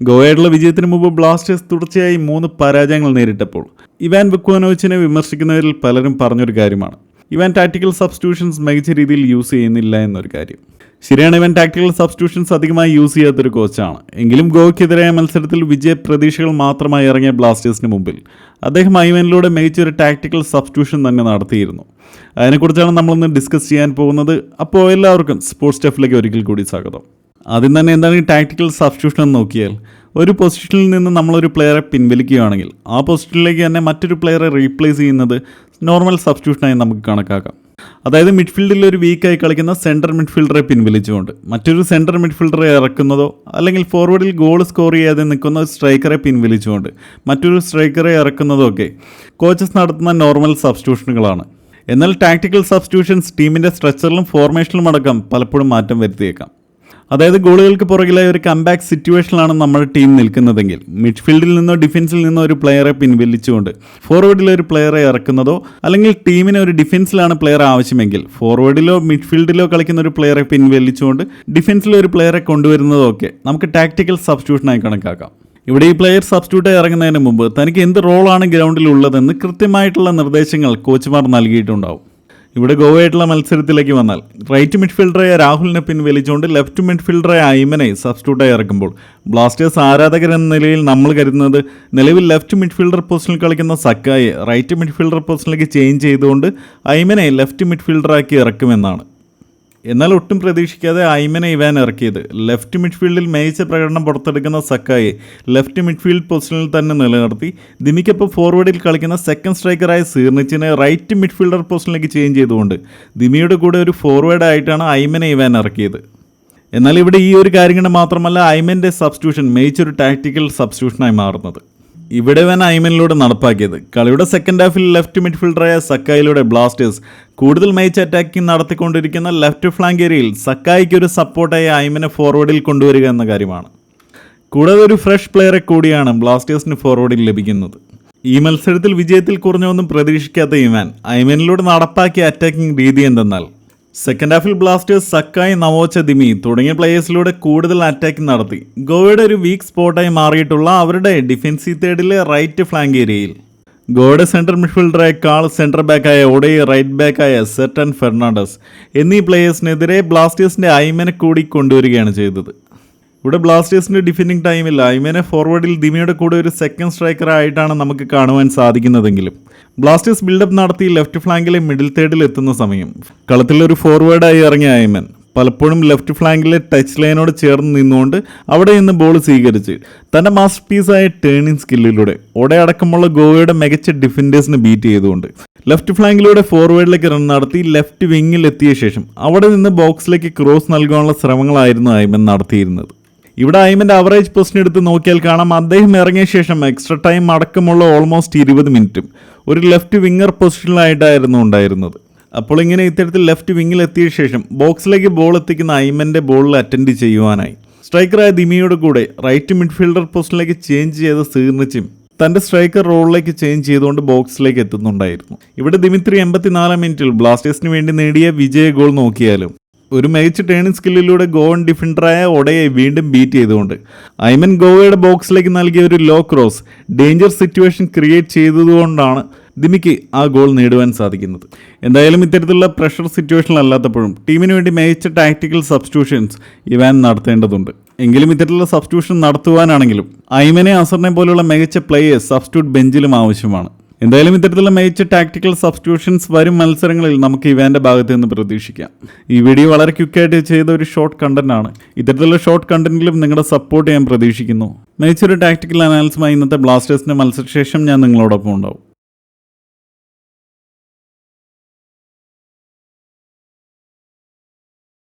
ഗോവയായിട്ടുള്ള വിജയത്തിന് മുമ്പ് ബ്ലാസ്റ്റേഴ്സ് തുടർച്ചയായി 3 പരാജയങ്ങൾ നേരിട്ടപ്പോൾ ഇവാൻ വുക്കോനോവിച്ചിനെ വിമർശിക്കുന്നവരിൽ പലരും പറഞ്ഞൊരു കാര്യമാണ് ഇവാൻ ടാക്ടിക്കൽ സബ്സ്റ്റിറ്റ്യൂഷൻസ് മികച്ച രീതിയിൽ യൂസ് ചെയ്യുന്നില്ല എന്നൊരു കാര്യം. ശരിയാണ്, ഇവൻ ടാക്ടിക്കൽ സബ്സ്റ്റിറ്റ്യൂഷൻസ് അധികമായി യൂസ് ചെയ്യാത്തൊരു കോച്ചാണ്. എങ്കിലും ഗോവയ്ക്കെതിരായ മത്സരത്തിൽ വിജയ പ്രതീക്ഷകൾ മാത്രമായി ഇറങ്ങിയ ബ്ലാസ്റ്റേഴ്സിന് മുമ്പിൽ അദ്ദേഹം ഐവനിലൂടെ മികച്ചൊരു ടാക്ടിക്കൽ സബ്സ്റ്റിറ്റ്യൂഷൻ തന്നെ നടത്തിയിരുന്നു. അതിനെക്കുറിച്ചാണ് നമ്മളിന്ന് ഡിസ്കസ് ചെയ്യാൻ പോകുന്നത്. അപ്പോൾ എല്ലാവർക്കും സ്പോർട്സ് സ്റ്റഫിലേക്ക് ഒരിക്കൽ കൂടി സ്വാഗതം. ആദ്യം തന്നെ എന്താണ് ഈ ടാക്ടിക്കൽ സബ്സ്റ്റിറ്റ്യൂഷൻ എന്ന് നോക്കിയാൽ, ഒരു പൊസിഷനിൽ നിന്ന് നമ്മളൊരു പ്ലെയറെ പിൻവലിക്കുകയാണെങ്കിൽ ആ പൊസിഷനിലേക്ക് തന്നെ മറ്റൊരു പ്ലെയറെ റീപ്ലേസ് ചെയ്യുന്നത് നോർമൽ സബ്സ്റ്റിറ്റ്യൂഷനായി നമുക്ക് കണക്കാക്കാം. അതായത് മിഡ്ഫീൽഡിൽ ഒരു വീക്കായി കളിക്കുന്ന സെൻട്രൽ മിഡ്ഫീൽഡറെ പിൻവലിച്ചുകൊണ്ട് മറ്റൊരു സെൻട്രൽ മിഡ്ഫീൽഡറെ ഇറക്കുന്നതോ, അല്ലെങ്കിൽ ഫോർവേഡിൽ ഗോൾ സ്കോർ ചെയ്യാതെ നിൽക്കുന്ന സ്ട്രൈക്കറെ പിൻവലിച്ചുകൊണ്ട് മറ്റൊരു സ്ട്രൈക്കറെ ഇറക്കുന്നതോ ഒക്കെ കോച്ചസ് നടത്തുന്ന നോർമൽ സബ്സ്റ്റിറ്റ്യൂഷനുകളാണ്. എന്നാൽ ടാക്ടിക്കൽ സബ്സ്റ്റിറ്റ്യൂഷൻസ് ടീമിൻ്റെ സ്ട്രക്ചറിലും ഫോർമേഷനിലും അടക്കം പലപ്പോഴും മാറ്റം വരുത്തിയേക്കാം. അതായത് ഗോളുകൾക്ക് പുറകിലായ ഒരു കംബാക്ക് സിറ്റുവേഷനിലാണ് നമ്മുടെ ടീം നിൽക്കുന്നതെങ്കിൽ മിഡ്ഫീൽഡിൽ നിന്നോ ഡിഫൻസിൽ നിന്നോ ഒരു പ്ലെയറെ പിൻവലിച്ചുകൊണ്ട് ഫോർവേഡിലെ ഒരു പ്ലെയറെ ഇറക്കുന്നതോ, അല്ലെങ്കിൽ ടീമിന് ഒരു ഡിഫൻസിലാണ് പ്ലെയർ ആവശ്യമെങ്കിൽ ഫോർവേഡിലോ മിഡ്ഫീൽഡിലോ കളിക്കുന്ന ഒരു പ്ലെയറെ പിൻവലിച്ചുകൊണ്ട് ഡിഫൻസിലെ ഒരു പ്ലെയറെ കൊണ്ടുവരുന്നതോ ഒക്കെ നമുക്ക് ടാക്ടിക്കൽ സബ്സ്റ്റിറ്റ്യൂഷനായി കണക്കാക്കാം. ഇവിടെ ഈ പ്ലെയർ സബ്സ്റ്റിറ്റ്യൂട്ട് ഇറങ്ങുന്നതിന് മുമ്പ് തനിക്ക് എന്ത് റോളാണ് ഗ്രൗണ്ടിൽ ഉള്ളതെന്ന് കൃത്യമായിട്ടുള്ള നിർദ്ദേശങ്ങൾ കോച്ചുമാർ നൽകിയിട്ടുണ്ടാവും. ഇവിടെ ഗോവയായിട്ടുള്ള മത്സരത്തിലേക്ക് വന്നാൽ റൈറ്റ് മിഡ്ഫീൽഡറായ രാഹുലിനെ പിൻവലിച്ചുകൊണ്ട് ലെഫ്റ്റ് മിഡ്ഫീൽഡറായ ഐമനെ സബ്സ്റ്റിറ്റ്യൂട്ടായി ഇറക്കുമ്പോൾ ബ്ലാസ്റ്റേഴ്സ് ആരാധകരെന്ന നിലയിൽ നമ്മൾ കരുതുന്നത് നിലവിൽ ലെഫ്റ്റ് മിഡ്ഫീൽഡർ പൊസിഷനിൽ കളിക്കുന്ന സക്കായെ റൈറ്റ് മിഡ്ഫീൽഡർ പൊസിഷനിലേക്ക് ചേഞ്ച് ചെയ്തുകൊണ്ട് ഐമനെ ലെഫ്റ്റ് മിഡ്ഫീൽഡറാക്കി ഇറക്കുമെന്നാണ്. എന്നാൽ ഒട്ടും പ്രതീക്ഷിക്കാതെ ഐമനെ ഇവാൻ ഇറക്കിയത് ലെഫ്റ്റ് മിഡ്ഫീൽഡിൽ മികച്ച പ്രകടനം പുറത്തെടുക്കുന്ന സക്കായെ ലെഫ്റ്റ് മിഡ്ഫീൽഡ് പൊസിഷനിൽ തന്നെ നിലനിർത്തി ദിമിക്കൊപ്പം ഫോർവേഡിൽ കളിക്കുന്ന സെക്കൻഡ് സ്ട്രൈക്കറായ സീർണിച്ചിനെ റൈറ്റ് മിഡ്ഫീൽഡർ പൊസിഷനിലേക്ക് ചേഞ്ച് ചെയ്തുകൊണ്ട് ദിമിയുടെ കൂടെ ഒരു ഫോർവേഡായിട്ടാണ് ഐമനെ ഇവാൻ ഇറക്കിയത്. എന്നാൽ ഇവിടെ ഈ ഒരു കാര്യം കൊണ്ട് മാത്രമല്ല ഐമൻ്റെ സബ്സ്റ്റിറ്റ്യൂഷൻ മികച്ചൊരു ടാക്ടിക്കൽ സബ്സ്റ്റിറ്റ്യൂഷനായി മാറുന്നത്. ഇവിടെ ഇവൻ ഐമനിലൂടെ നടപ്പാക്കിയത് കളിയുടെ സെക്കൻഡ് ഹാഫിൽ ലെഫ്റ്റ് മിഡ്ഫീൽഡറായ സക്കായിലൂടെ ബ്ലാസ്റ്റേഴ്സ് കൂടുതൽ മികച്ച അറ്റാക്കിംഗ് നടത്തിക്കൊണ്ടിരിക്കുന്ന ലെഫ്റ്റ് ഫ്ലാങ്ക് ഏരിയയിൽ സക്കായിക്ക് ഒരു സപ്പോർട്ടായി ഐമനെ ഫോർവേഡിൽ കൊണ്ടുവരിക എന്ന കാര്യമാണ്. കൂടാതെ ഒരു ഫ്രഷ് പ്ലെയറെ കൂടിയാണ് ബ്ലാസ്റ്റേഴ്സിന് ഫോർവേഡിൽ ലഭിക്കുന്നത്. ഈ മത്സരത്തിൽ വിജയത്തിൽ കുറഞ്ഞൊന്നും പ്രതീക്ഷിക്കാത്ത ഇവാൻ ഐമനിലൂടെ നടപ്പാക്കിയ അറ്റാക്കിംഗ് രീതി എന്തെന്നാൽ, സെക്കൻഡ് ഹാഫിൽ ബ്ലാസ്റ്റേഴ്സ് സക്കായി, നവോച്ച, ദിമി തുടങ്ങിയ പ്ലേയേഴ്സിലൂടെ കൂടുതൽ അറ്റാക്കിംഗ് നടത്തി ഗോവയുടെ ഒരു വീക്ക് സ്പോട്ടായി മാറിയിട്ടുള്ള അവരുടെ ഡിഫൻസീവ് തേർഡിലെ റൈറ്റ് ഫ്ലാങ്ക് ഏരിയയിൽ ഗോവയുടെ സെൻട്രൽ മിഡ്ഫീൽഡറായ കാൾ, സെൻട്രൽ ബാക്കായ ഒഡേ, റൈറ്റ് ബാക്കായ സെർട്ടൻ ഫെർണാണ്ടസ് എന്നീ പ്ലേയേഴ്സിനെതിരെ ബ്ലാസ്റ്റേഴ്സിൻ്റെ ഐമനെ കൂടി കൊണ്ടുവരികയാണ് ചെയ്തത്. ഇവിടെ ബ്ലാസ്റ്റേഴ്സിൻ്റെ ഡിഫെൻഡിങ് ടൈമിൽ ഐമനെ ഫോർവേഡിൽ ദിമിയുടെ കൂടെ ഒരു സെക്കൻഡ് സ്ട്രൈക്കറായിട്ടാണ് നമുക്ക് കാണുവാൻ സാധിക്കുന്നതെങ്കിലും ബ്ലാസ്റ്റേഴ്സ് ബിൽഡപ്പ് നടത്തി ലെഫ്റ്റ് ഫ്ലാങ്കിലെ മിഡിൽ തേർഡിൽ എത്തുന്ന സമയം കളത്തിലൊരു ഫോർവേഡായി ഇറങ്ങിയ ഐമൻ പലപ്പോഴും ലെഫ്റ്റ് ഫ്ലാങ്കിലെ ടച്ച് ലൈനോട് ചേർന്ന് നിന്നുകൊണ്ട് അവിടെ നിന്ന് ബോൾ സ്വീകരിച്ച് തൻ്റെ മാസ്റ്റർ പീസായ ടേണിംഗ് സ്കില്ലിലൂടെ ഒടെ അടക്കമുള്ള ഗോവയുടെ മികച്ച ഡിഫൻഡേഴ്സിനെ ബീറ്റ് ചെയ്തുകൊണ്ട് ലെഫ്റ്റ് ഫ്ലാങ്കിലൂടെ ഫോർവേഡിലേക്ക് റൺ നടത്തി ലെഫ്റ്റ് വിങ്ങിൽ എത്തിയ ശേഷം അവിടെ നിന്ന് ബോക്സിലേക്ക് ക്രോസ് നൽകാനുള്ള ശ്രമങ്ങളായിരുന്നു ഐമൻ നടത്തിയിരുന്നത്. ഇവിടെ ഐമൻ്റെ അവറേജ് പൊസിഷൻ എടുത്ത് നോക്കിയാൽ കാണാം, അദ്ദേഹം ഇറങ്ങിയ ശേഷം എക്സ്ട്രാ ടൈം അടക്കമുള്ള ഓൾമോസ്റ്റ് 20 മിനിറ്റും ഒരു ലെഫ്റ്റ് വിങ്ങർ പൊസിഷനിലായിട്ടായിരുന്നു ഉണ്ടായിരുന്നത്. അപ്പോൾ ഇങ്ങനെ ഇത്തരത്തിൽ ലെഫ്റ്റ് വിങ്ങിൽ എത്തിയ ശേഷം ബോക്സിലേക്ക് ബോൾ എത്തിക്കുന്ന ഐമൻ്റെ ബോളിൽ അറ്റൻഡ് ചെയ്യുവാനായി സ്ട്രൈക്കറായ ദിമിയുടെ കൂടെ റൈറ്റ് മിഡ്ഫീൽഡർ പൊസിഷനിലേക്ക് ചേഞ്ച് ചെയ്ത സീർണിച്ചും തൻ്റെ സ്ട്രൈക്കർ റോളിലേക്ക് ചേഞ്ച് ചെയ്തുകൊണ്ട് ബോക്സിലേക്ക് എത്തുന്നുണ്ടായിരുന്നു. ഇവിടെ ദിമിത്രി 84 മിനിറ്റിൽ ബ്ലാസ്റ്റേഴ്സിന് വേണ്ടി നേടിയ വിജയ ഗോൾ നോക്കിയാലും ഒരു മികച്ച ടേണിംഗ് സ്കില്ലിലൂടെ ഗോവൻ ഡിഫൻഡറായ ഒഡയെ വീണ്ടും ബീറ്റ് ചെയ്തുകൊണ്ട് ഐമൻ ഗോവയുടെ ബോക്സിലേക്ക് നൽകിയ ഒരു low cross danger situation create ചെയ്തതുകൊണ്ടാണ് ദിമിക്ക് ആ ഗോൾ നേടുവാൻ സാധിക്കുന്നത്. എന്തായാലും ഇത്തരത്തിലുള്ള പ്രഷർ സിറ്റുവേഷനിലല്ലാത്തപ്പോഴും ടീമിന് വേണ്ടി മികച്ച ടാക്ടിക്കൽ സബ്സ്റ്റിറ്റ്യൂഷൻസ് ഇവാൻ നടത്തേണ്ടതുണ്ട്. എങ്കിലും ഇത്തരത്തിലുള്ള സബ്സ്റ്റിറ്റ്യൂഷൻ നടത്തുവാനാണെങ്കിലും ഐമനെ, അസറിനെ പോലുള്ള മികച്ച പ്ലേയേഴ്സ് സബ്സ്റ്റിറ്റ്യൂട്ട് ബെഞ്ചിലും ആവശ്യമാണ്. എന്തായാലും ഇത്തരത്തിലുള്ള മികച്ച ടാക്ടിക്കൽ സബ്സ്റ്റിറ്റ്യൂഷൻസ് വരും മത്സരങ്ങളിൽ നമുക്ക് ഇവാൻ്റെ ഭാഗത്ത് നിന്ന് പ്രതീക്ഷിക്കാം. ഈ വീഡിയോ വളരെ ക്വിക്കായിട്ട് ചെയ്ത ഒരു ഷോർട്ട് കണ്ടന്റ് ആണ്. ഇത്തരത്തിലുള്ള ഷോർട്ട് കണ്ടന്റിലും നിങ്ങളുടെ സപ്പോർട്ട് ഞാൻ പ്രതീക്ഷിക്കുന്നു. മികച്ചൊരു ടാക്ടിക്കൽ അനാലിസിസുമായി ഇന്നത്തെ ബ്ലാസ്റ്റേഴ്സിൻ്റെ മത്സരശേഷം ഞാൻ നിങ്ങളോടൊപ്പം ഉണ്ടാവും.